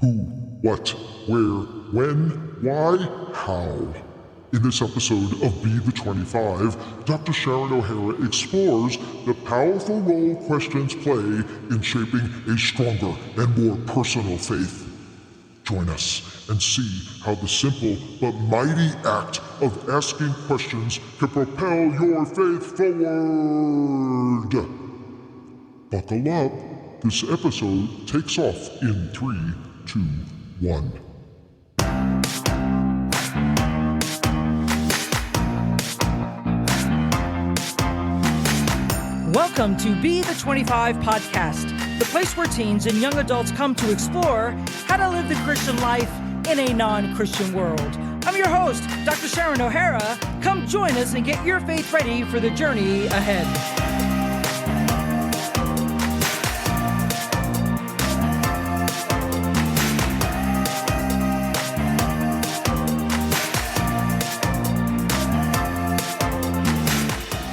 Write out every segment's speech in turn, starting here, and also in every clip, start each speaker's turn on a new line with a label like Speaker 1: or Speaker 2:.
Speaker 1: Who, what, where, when, why, how. In this episode of Be the 25, Dr. Sharon O'Hara explores the powerful role questions play in shaping a stronger and more personal faith. Join us and see how the simple but mighty act of asking questions can propel your faith forward. Buckle up. This episode takes off in 3, 2, 1.
Speaker 2: Welcome to Be the 25 podcast, the place where teens and young adults come to explore how to live the Christian life in a non-Christian world. I'm your host, Dr. Sharon O'Hara. Come join us and get your faith ready for the journey ahead.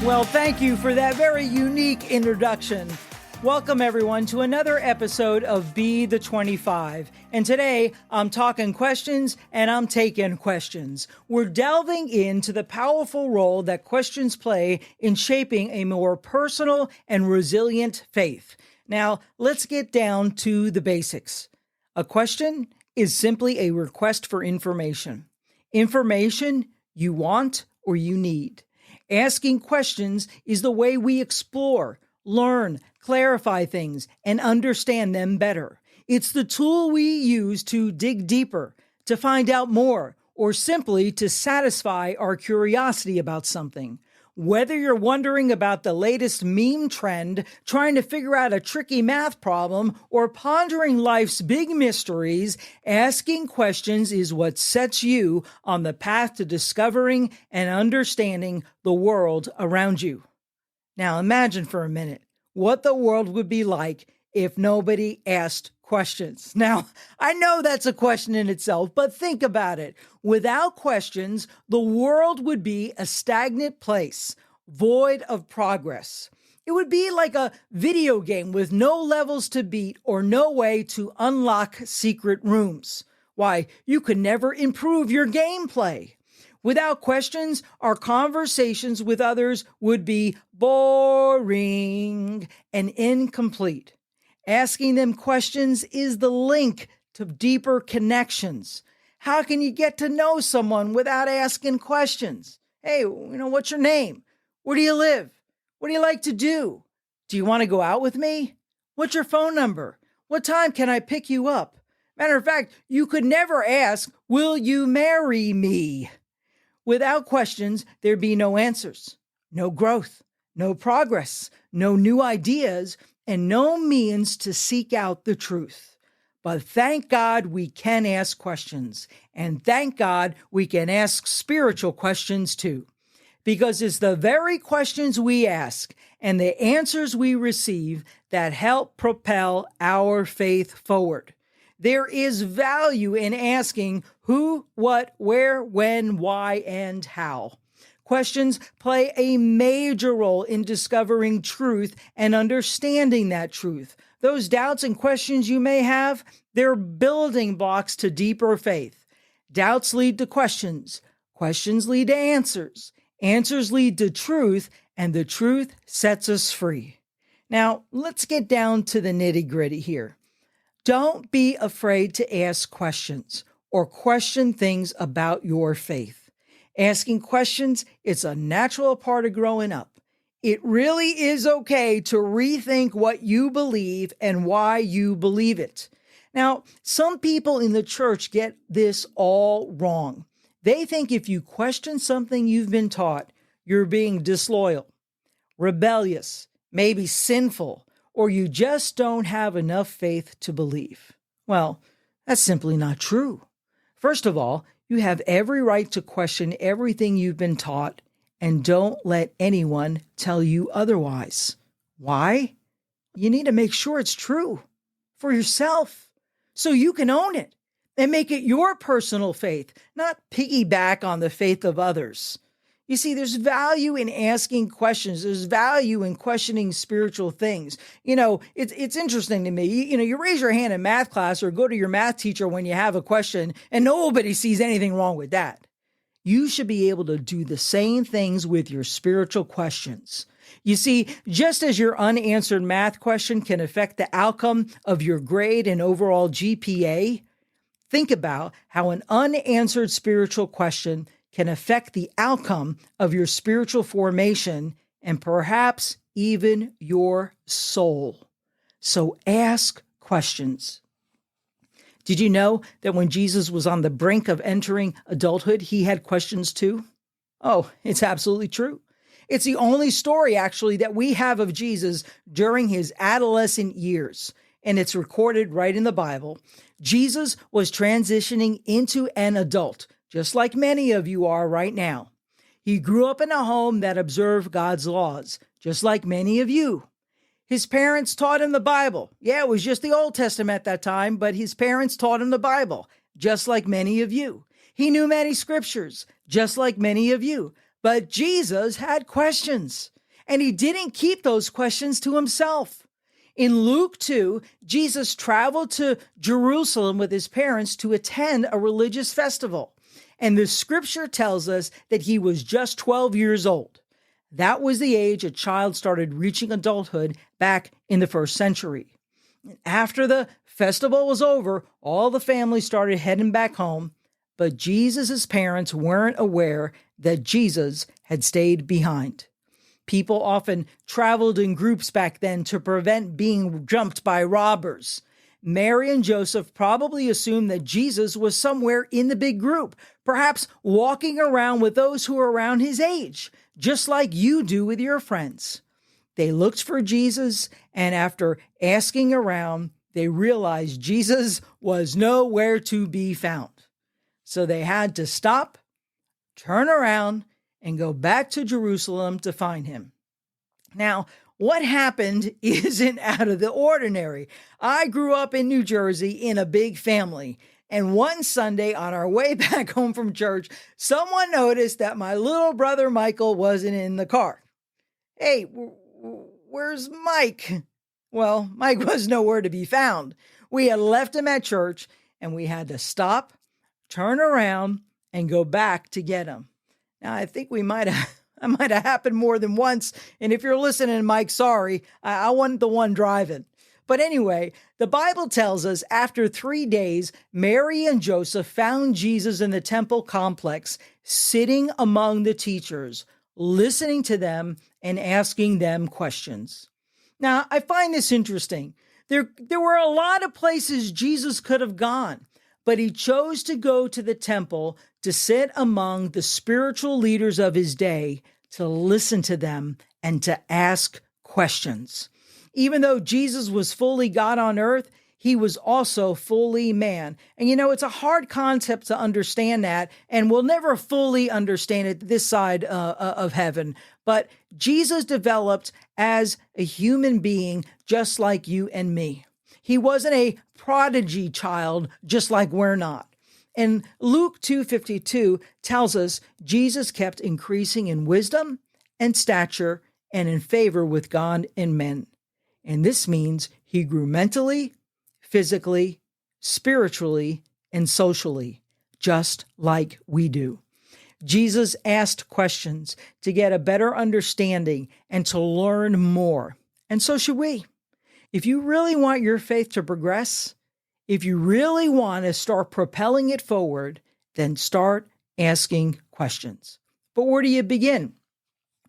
Speaker 2: Well, thank you for that very unique introduction. Welcome, everyone, to another episode of Be the 25. And today, I'm talking questions and I'm taking questions. We're delving into the powerful role that questions play in shaping a more personal and resilient faith. Now, let's get down to the basics. A question is simply a request for information. Information you want or you need. Asking questions is the way we explore, learn, clarify things, and understand them better. It's the tool we use to dig deeper, to find out more, or simply to satisfy our curiosity about something. Whether you're wondering about the latest meme trend, trying to figure out a tricky math problem, or pondering life's big mysteries, asking questions is what sets you on the path to discovering and understanding the world around you. Now imagine for a minute what the world would be like if nobody asked questions. Now, I know that's a question in itself, but think about it. Without questions, the world would be a stagnant place, void of progress. It would be like a video game with no levels to beat or no way to unlock secret rooms. Why, you could never improve your gameplay. Without questions, our conversations with others would be boring and incomplete. Asking them questions is the link to deeper connections. How can you get to know someone without asking questions? Hey, what's your name? Where do you live? What do you like to do? Do you want to go out with me? What's your phone number? What time can I pick you up? Matter of fact, you could never ask, will you marry me? Without questions, there'd be no answers, no growth, no progress, no new ideas, and no means to seek out the truth. But thank God we can ask questions, and thank God we can ask spiritual questions too. Because it's the very questions we ask and the answers we receive that help propel our faith forward. There is value in asking who, what, where, when, why, and how. Questions play a major role in discovering truth and understanding that truth. Those doubts and questions you may have, they're building blocks to deeper faith. Doubts lead to questions. Questions lead to answers. Answers lead to truth, and the truth sets us free. Now, let's get down to the nitty-gritty here. Don't be afraid to ask questions or question things about your faith. Asking questions, it's a natural part of growing up. It really is okay to rethink what you believe and why you believe it. Now, some people in the church get this all wrong. They think if you question something you've been taught, you're being disloyal, rebellious, maybe sinful, or you just don't have enough faith to believe. Well, that's simply not true. First of all, you have every right to question everything you've been taught, and don't let anyone tell you otherwise. Why? You need to make sure it's true for yourself so you can own it and make it your personal faith, not piggyback on the faith of others. You see, there's value in asking questions. There's value in questioning spiritual things. It's interesting to me. You raise your hand in math class or go to your math teacher when you have a question, and nobody sees anything wrong with that. You should be able to do the same things with your spiritual questions. You see, just as your unanswered math question can affect the outcome of your grade and overall GPA, think about how an unanswered spiritual question can affect the outcome of your spiritual formation and perhaps even your soul. So ask questions. Did you know that when Jesus was on the brink of entering adulthood, he had questions too? Oh, it's absolutely true. It's the only story, actually, that we have of Jesus during his adolescent years, and it's recorded right in the Bible. Jesus was transitioning into an adult, just like many of you are right now. He grew up in a home that observed God's laws, just like many of you. His parents taught him the Bible. Yeah, it was just the Old Testament at that time, but his parents taught him the Bible, just like many of you. He knew many scriptures, just like many of you. But Jesus had questions, and he didn't keep those questions to himself. In Luke 2, Jesus traveled to Jerusalem with his parents to attend a religious festival. And the scripture tells us that he was just 12 years old. That was the age a child started reaching adulthood back in the first century. After the festival was over, all the family started heading back home, but Jesus' parents weren't aware that Jesus had stayed behind. People often traveled in groups back then to prevent being jumped by robbers. Mary and Joseph probably assumed that Jesus was somewhere in the big group, perhaps walking around with those who were around his age, just like you do with your friends. They looked for Jesus, and after asking around, they realized Jesus was nowhere to be found. So they had to stop, turn around, and go back to Jerusalem to find him. Now, what happened isn't out of the ordinary. I grew up in New Jersey in a big family, and one Sunday on our way back home from church, someone noticed that my little brother Michael wasn't in the car. Hey, where's Mike? Well, Mike was nowhere to be found. We had left him at church, and we had to stop, turn around, and go back to get him. Now, I think that might have happened more than once. And if you're listening, Mike, sorry, I wasn't the one driving. But anyway, the Bible tells us after 3 days, Mary and Joseph found Jesus in the temple complex, sitting among the teachers, listening to them and asking them questions. Now, I find this interesting. There were a lot of places Jesus could have gone, but he chose to go to the temple to sit among the spiritual leaders of his day, to listen to them and to ask questions. Even though Jesus was fully God on earth, he was also fully man. And it's a hard concept to understand that, and we'll never fully understand it this side of heaven. But Jesus developed as a human being just like you and me. He wasn't a prodigy child just like we're not. And Luke 2:52 tells us Jesus kept increasing in wisdom and stature and in favor with God and men. And this means he grew mentally, physically, spiritually, and socially, just like we do. Jesus asked questions to get a better understanding and to learn more. And so should we. If you really want your faith to progress, if you really want to start propelling it forward, then start asking questions. But where do you begin?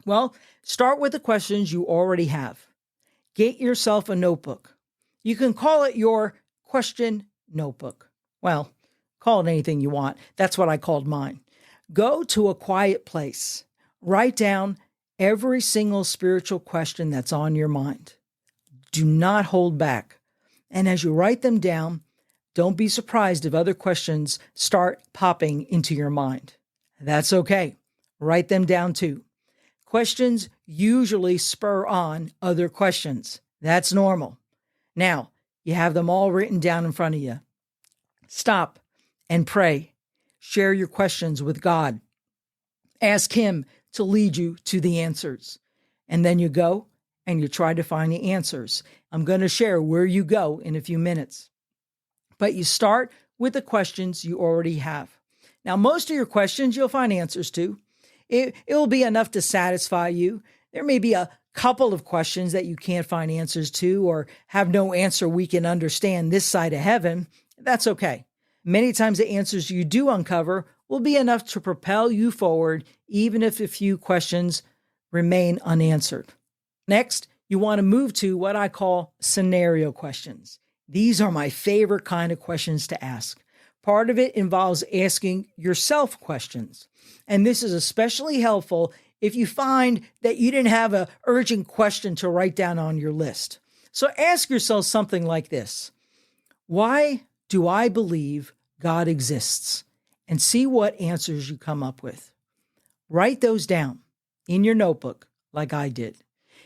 Speaker 2: Well, start with the questions you already have. Get yourself a notebook. You can call it your question notebook. Well, call it anything you want. That's what I called mine. Go to a quiet place. Write down every single spiritual question that's on your mind. Do not hold back. And as you write them down, don't be surprised if other questions start popping into your mind. That's okay. Write them down too. Questions usually spur on other questions. That's normal. Now, you have them all written down in front of you. Stop and pray. Share your questions with God. Ask him to lead you to the answers. And then you go and you try to find the answers. I'm going to share where you go in a few minutes. But you start with the questions you already have. Now, most of your questions you'll find answers to. It will be enough to satisfy you. There may be a couple of questions that you can't find answers to or have no answer we can understand this side of heaven. That's okay. Many times the answers you do uncover will be enough to propel you forward, even if a few questions remain unanswered. Next, you want to move to what I call scenario questions. These are my favorite kind of questions to ask. Part of it involves asking yourself questions. And this is especially helpful if you find that you didn't have an urgent question to write down on your list. So ask yourself something like this. Why do I believe God exists? And see what answers you come up with. Write those down in your notebook like I did.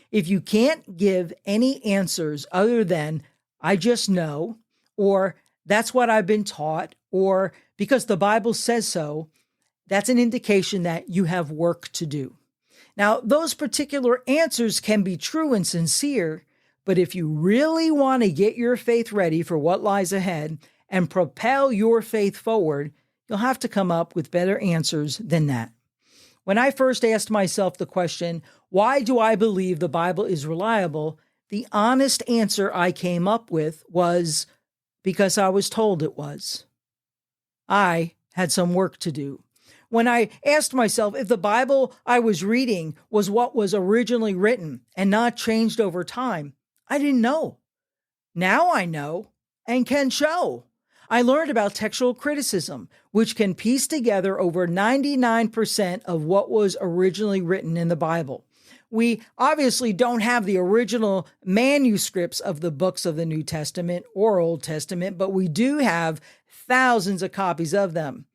Speaker 2: If you can't give any answers other than, I just know, or that's what I've been taught, or because the Bible says so, that's an indication that you have work to do. Now, those particular answers can be true and sincere, but if you really want to get your faith ready for what lies ahead and propel your faith forward, you'll have to come up with better answers than that. When I first asked myself the question, why do I believe the Bible is reliable? The honest answer I came up with was because I was told it was. I had some work to do. When I asked myself if the Bible I was reading was what was originally written and not changed over time, I didn't know. Now I know and can show. I learned about textual criticism, which can piece together over 99% of what was originally written in the Bible. We obviously don't have the original manuscripts of the books of the New Testament or Old Testament, but we do have thousands of copies of them.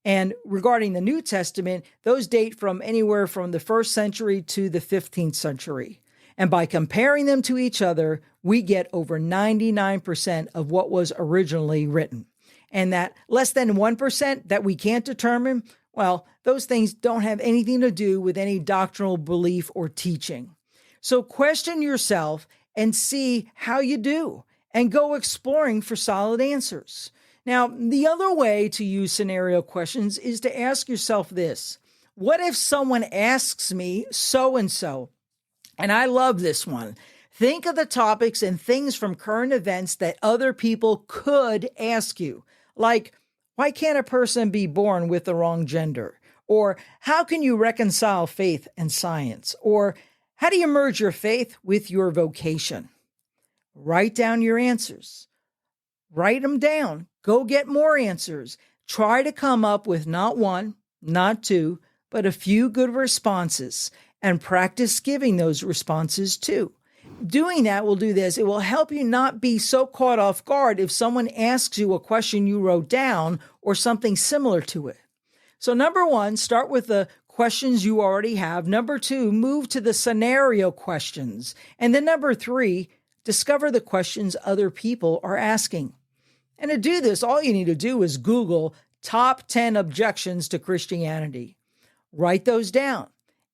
Speaker 2: And regarding the New Testament, those date from anywhere from the 1st century to the 15th century. And by comparing them to each other, we get over 99% of what was originally written. And that less than 1% that we can't determine, well, those things don't have anything to do with any doctrinal belief or teaching. So question yourself and see how you do, and go exploring for solid answers. Now, the other way to use scenario questions is to ask yourself this. What if someone asks me so-and-so? And I love this one. Think of the topics and things from current events that other people could ask you. Like, why can't a person be born with the wrong gender? Or how can you reconcile faith and science? Or how do you merge your faith with your vocation? Write down your answers. Write them down. Go get more answers. Try to come up with not one, not two, but a few good responses, and practice giving those responses too. Doing that will do this. It will help you not be so caught off guard if someone asks you a question you wrote down or something similar to it. So number one, start with the questions you already have. Number two, move to the scenario questions. And then number three, discover the questions other people are asking. And to do this, all you need to do is Google top 10 objections to Christianity. Write those down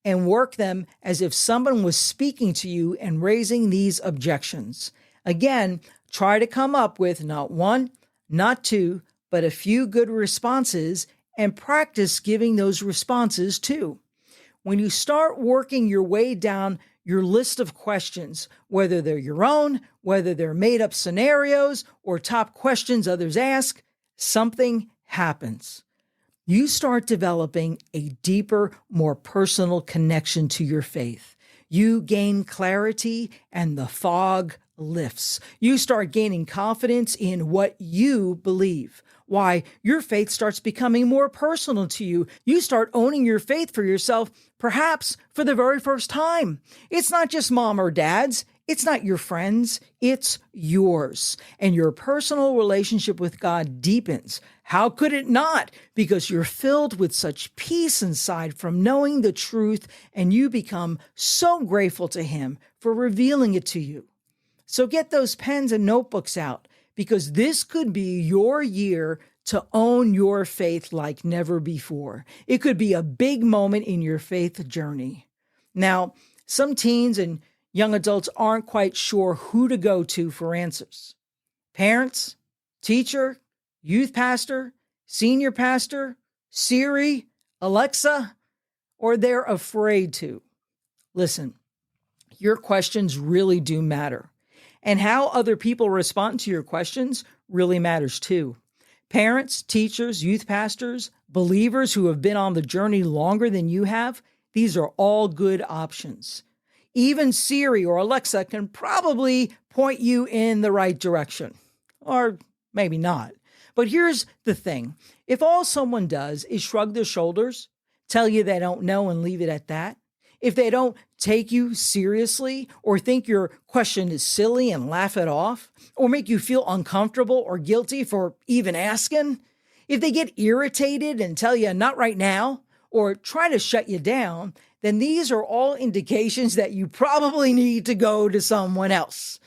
Speaker 2: and work them as if someone was speaking to you and raising these objections. Again, try to come up with not one, not two, but a few good responses, and practice giving those responses too. When you start working your way down your list of questions, whether they're your own, whether they're made-up scenarios, or top questions others ask, something happens. You start developing a deeper, more personal connection to your faith. You gain clarity and the fog lifts. You start gaining confidence in what you believe. Why, your faith starts becoming more personal to you. You start owning your faith for yourself, perhaps for the very first time. It's not just mom or dad's. It's not your friends. It's yours. And your personal relationship with God deepens. How could it not? Because you're filled with such peace inside from knowing the truth, and you become so grateful to Him for revealing it to you. So get those pens and notebooks out, because this could be your year to own your faith like never before. It could be a big moment in your faith journey. Now, some teens and young adults aren't quite sure who to go to for answers. Parents, teacher, youth pastor, senior pastor, Siri, Alexa, or they're afraid to. Listen, your questions really do matter. And how other people respond to your questions really matters too. Parents, teachers, youth pastors, believers who have been on the journey longer than you have, these are all good options. Even Siri or Alexa can probably point you in the right direction. Or maybe not. But here's the thing. If all someone does is shrug their shoulders, tell you they don't know and leave it at that, if they don't take you seriously or think your question is silly and laugh it off, or make you feel uncomfortable or guilty for even asking, if they get irritated and tell you not right now, or try to shut you down, then these are all indications that you probably need to go to someone else.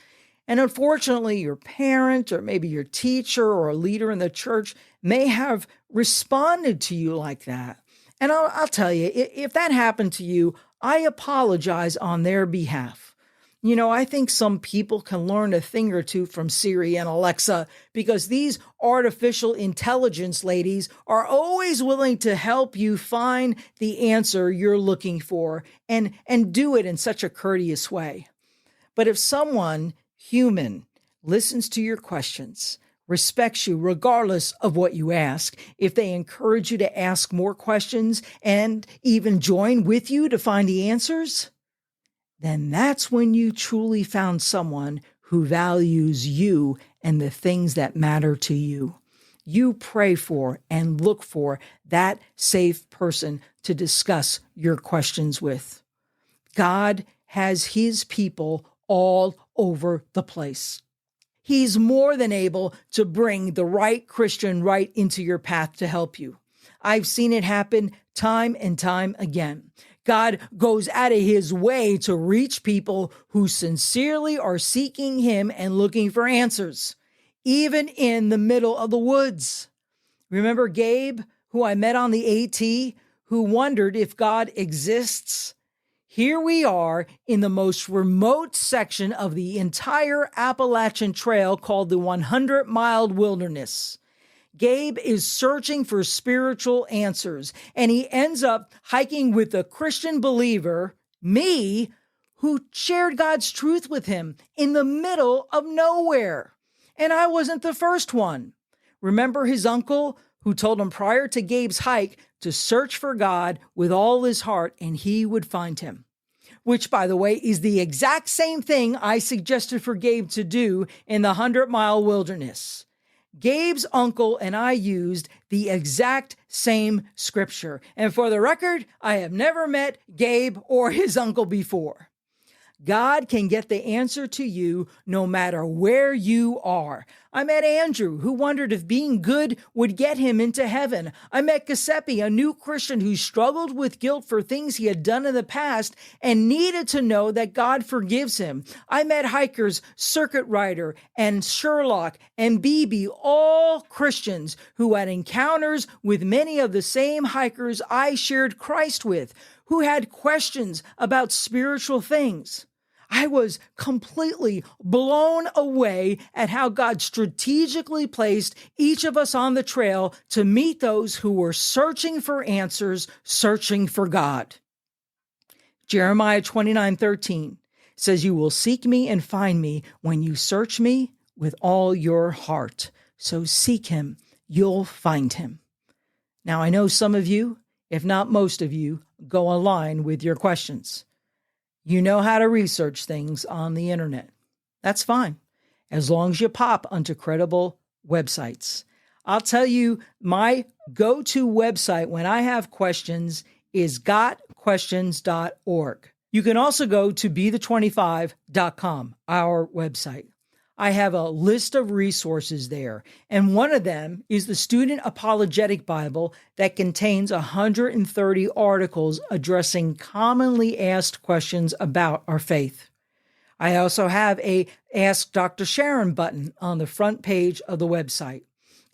Speaker 2: And unfortunately, your parent or maybe your teacher or a leader in the church may have responded to you like that. And I'll tell you, if that happened to you, I apologize on their behalf. I think some people can learn a thing or two from Siri and Alexa because these artificial intelligence ladies are always willing to help you find the answer you're looking for and do it in such a courteous way. But if someone human listens to your questions, respects you regardless of what you ask, if they encourage you to ask more questions and even join with you to find the answers, then that's when you truly found someone who values you and the things that matter to you. You pray for and look for that safe person to discuss your questions with. God has his people all over the place. He's more than able to bring the right Christian right into your path to help you. I've seen it happen time and time again. God goes out of his way to reach people who sincerely are seeking him and looking for answers, even in the middle of the woods. Remember Gabe, who I met on the AT, who wondered if God exists? Here we are in the most remote section of the entire Appalachian Trail called the 100-mile wilderness. Gabe is searching for spiritual answers, and he ends up hiking with a Christian believer, me, who shared God's truth with him in the middle of nowhere. And I wasn't the first one. Remember his uncle who told him prior to Gabe's hike to search for God with all his heart and he would find him. Which, by the way, is the exact same thing I suggested for Gabe to do in the 100-mile wilderness. Gabe's uncle and I used the exact same scripture. And for the record, I have never met Gabe or his uncle before. God can get the answer to you no matter where you are. I met Andrew, who wondered if being good would get him into heaven. I met Giuseppe, a new Christian who struggled with guilt for things he had done in the past and needed to know that God forgives him. I met hikers, Circuit Rider, and Sherlock, and BB, all Christians who had encounters with many of the same hikers I shared Christ with, who had questions about spiritual things. I was completely blown away at how God strategically placed each of us on the trail to meet those who were searching for answers, searching for God. Jeremiah 29:13 says, "You will seek me and find me when you search me with all your heart." So seek him, you'll find him. Now, I know some of you, if not most of you, go online with your questions. You know how to research things on the internet. That's fine, as long as you pop onto credible websites. I'll tell you, my go-to website when I have questions is gotquestions.org. You can also go to bethe25.com, our website. I have a list of resources there, and one of them is the Student Apologetic Bible that contains 130 articles addressing commonly asked questions about our faith. I also have a Ask Dr. Sharon button on the front page of the website.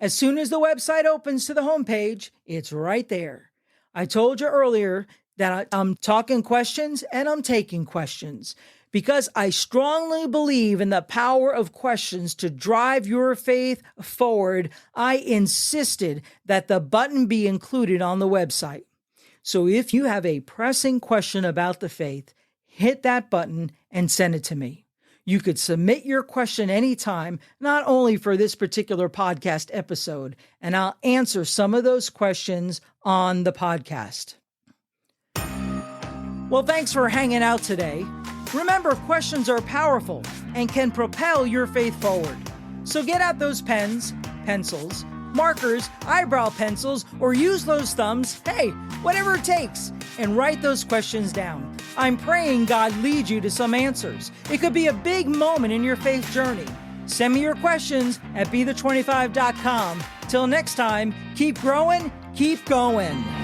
Speaker 2: As soon as the website opens to the homepage, it's right there. I told you earlier that I'm talking questions and I'm taking questions because I strongly believe in the power of questions to drive your faith forward. I insisted that the button be included on the website. So if you have a pressing question about the faith, hit that button and send it to me. You could submit your question anytime, not only for this particular podcast episode, and I'll answer some of those questions on the podcast. Well, thanks for hanging out today. Remember, questions are powerful and can propel your faith forward. So get out those pens, pencils, markers, eyebrow pencils, or use those thumbs, hey, whatever it takes, and write those questions down. I'm praying God leads you to some answers. It could be a big moment in your faith journey. Send me your questions at bethe25.com. Till next time, keep growing, keep going.